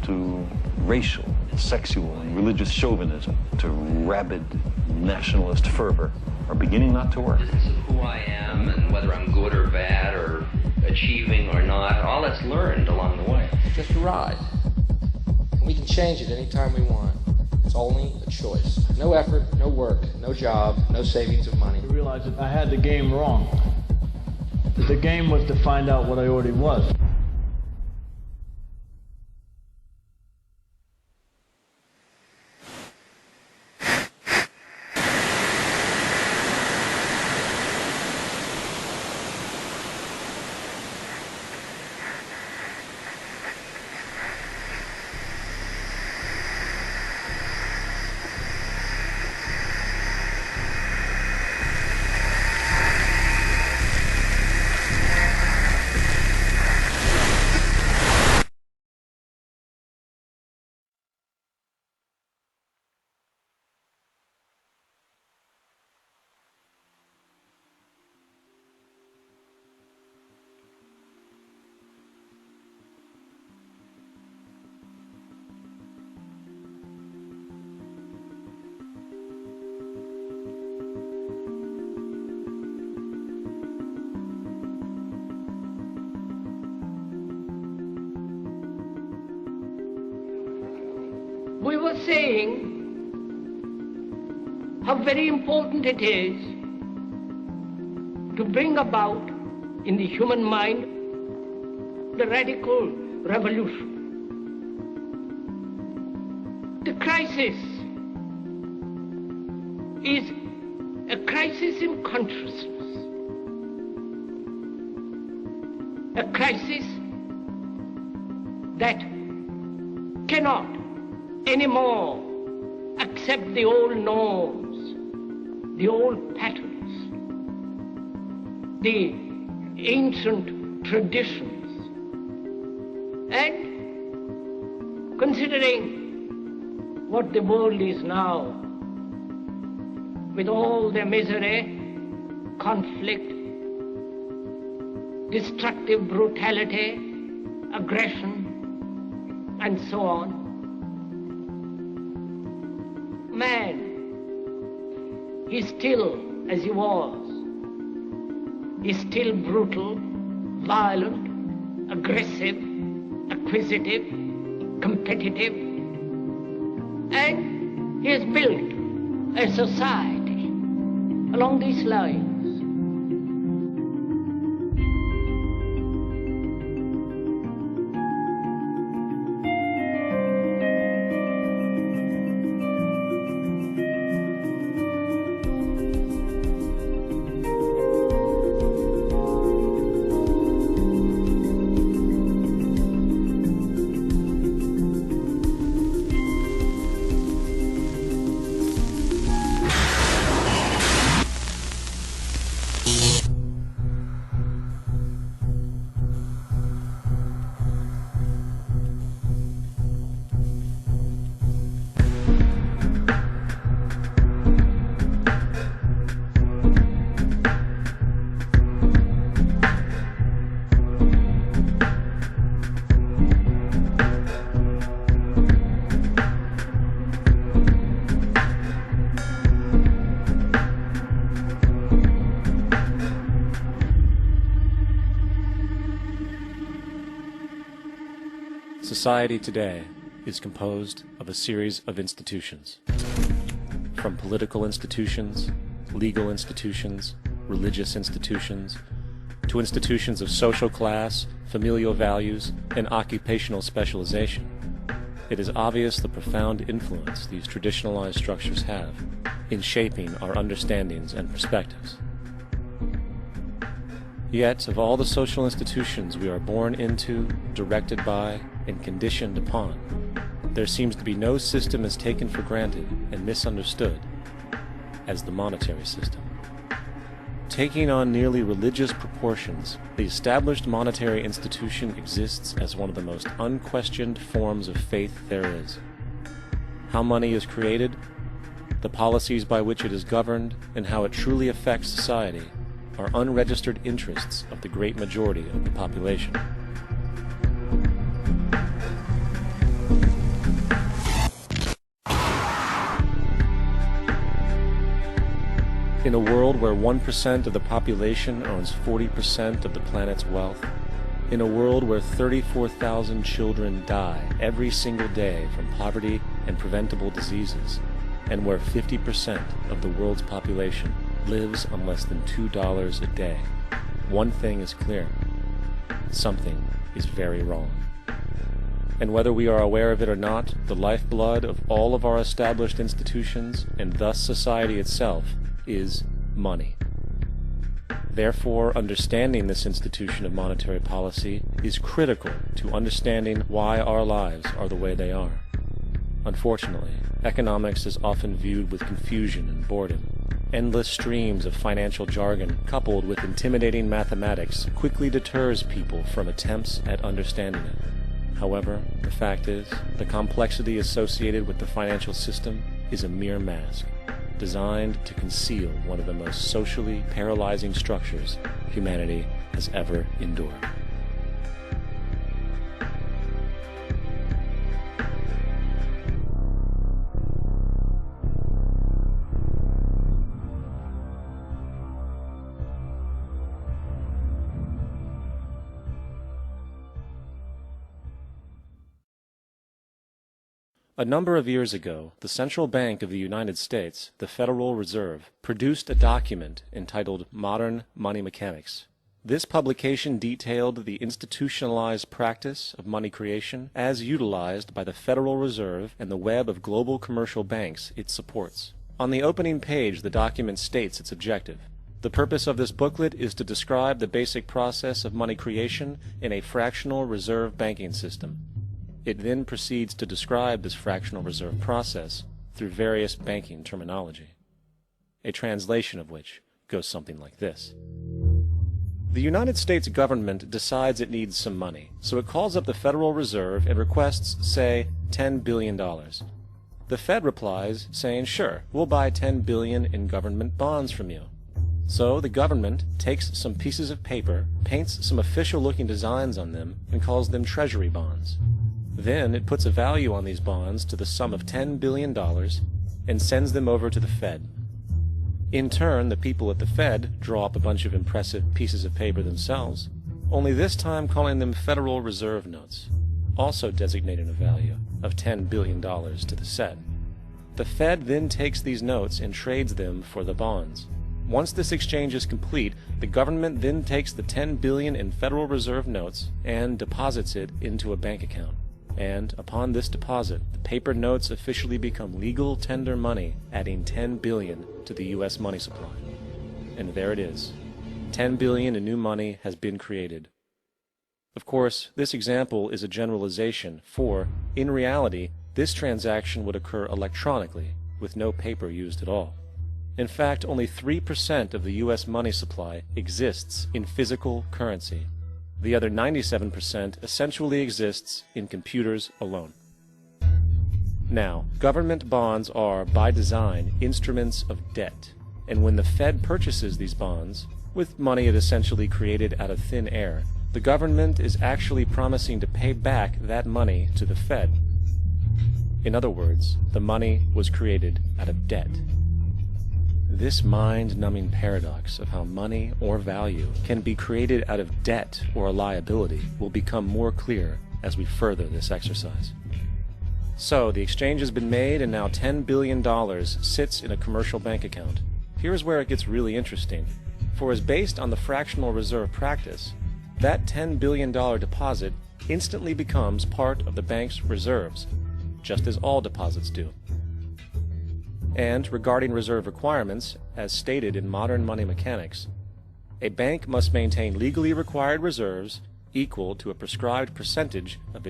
to racial, sexual, and religious chauvinism, to rabid nationalist fervor, are beginning not to work. Business of who I am and whether I'm good or bad or achieving or not, all that's learned along the way. It's just a ride. And we can change it anytime we want. It's only a choice. No effort, no work, no job, no savings of money. I realized that I had the game wrong. That the game was to find out what I already was. We were saying how very important it is to bring about in the human mind the radical revolution. The crisis is a crisis in consciousness, a crisis that cannot anymore accept the old norms, the old patterns, the ancient traditions. And considering what the world is now, with all the misery, conflict, destructive brutality, aggression, and so on, man is still as he was. He's still brutal, violent, aggressive, acquisitive, competitive, and he has built a society along these lines. Society today is composed of a series of institutions. From political institutions, legal institutions, religious institutions, to institutions of social class, familial values, and occupational specialization. It is obvious the profound influence these traditionalized structures have in shaping our understandings and perspectives. Yet, of all the social institutions we are born into, directed by, and conditioned upon, there seems to be no system as taken for granted and misunderstood as the monetary system. Taking on nearly religious proportions, the established monetary institution exists as one of the most unquestioned forms of faith there is. How money is created, the policies by which it is governed, and how it truly affects society are unregistered interests of the great majority of the population. In a world where 1% of the population owns 40% of the planet's wealth, in a world where 34,000 children die every single day from poverty and preventable diseases, and where 50% of the world's population lives on less than $2 a day, one thing is clear: something is very wrong. And whether we are aware of it or not, the lifeblood of all of our established institutions, and thus society itself, is money. Therefore, understanding this institution of monetary policy is critical to understanding why our lives are the way they are. Unfortunately, economics is often viewed with confusion and boredom. Endless streams of financial jargon, coupled with intimidating mathematics, quickly deters people from attempts at understanding it. However, the fact is, the complexity associated with the financial system is a mere mask, designed to conceal one of the most socially paralyzing structures humanity has ever endured. A number of years ago, the Central Bank of the United States, the Federal Reserve, produced a document entitled Modern Money Mechanics. This publication detailed the institutionalized practice of money creation as utilized by the Federal Reserve and the web of global commercial banks it supports. On the opening page, the document states its objective. The purpose of this booklet is to describe the basic process of money creation in a fractional reserve banking system. It then proceeds to describe this fractional reserve process through various banking terminology, a translation of which goes something like this. The United States government decides it needs some money, so it calls up the Federal Reserve and requests, say, $10 billion. The Fed replies, saying, sure, we'll buy $10 billion in government bonds from you. So the government takes some pieces of paper, paints some official-looking designs on them, and calls them treasury bonds. Then it puts a value on these bonds to the sum of $10 billion and sends them over to the Fed. In turn, the people at the Fed draw up a bunch of impressive pieces of paper themselves, only this time calling them Federal Reserve notes, also designating a value of $10 billion to the set. The Fed then takes these notes and trades them for the bonds. Once this exchange is complete, the government then takes the $10 billion in Federal Reserve notes and deposits it into a bank account. And upon this deposit, the paper notes officially become legal tender money, adding $10 billion to the U.S. money supply. And there it is. $10 billion in new money has been created. Of course, this example is a generalization, for, in reality, this transaction would occur electronically, with no paper used at all. In fact, only 3% of the U.S. money supply exists in physical currency. The other 97% essentially exists in computers alone. Now, government bonds are, by design, instruments of debt, and when the Fed purchases these bonds, with money it essentially created out of thin air, the government is actually promising to pay back that money to the Fed. In other words, the money was created out of debt. This mind-numbing paradox of how money or value can be created out of debt or a liability will become more clear as we further this exercise. So, the exchange has been made and now $10 billion sits in a commercial bank account. Here's where it gets really interesting, for as based on the fractional reserve practice, that $10 billion deposit instantly becomes part of the bank's reserves, just as all deposits do. And regarding reserve requirements, as stated in modern money mechanics, a bank must maintain legally required reserves equal to a prescribed percentage of its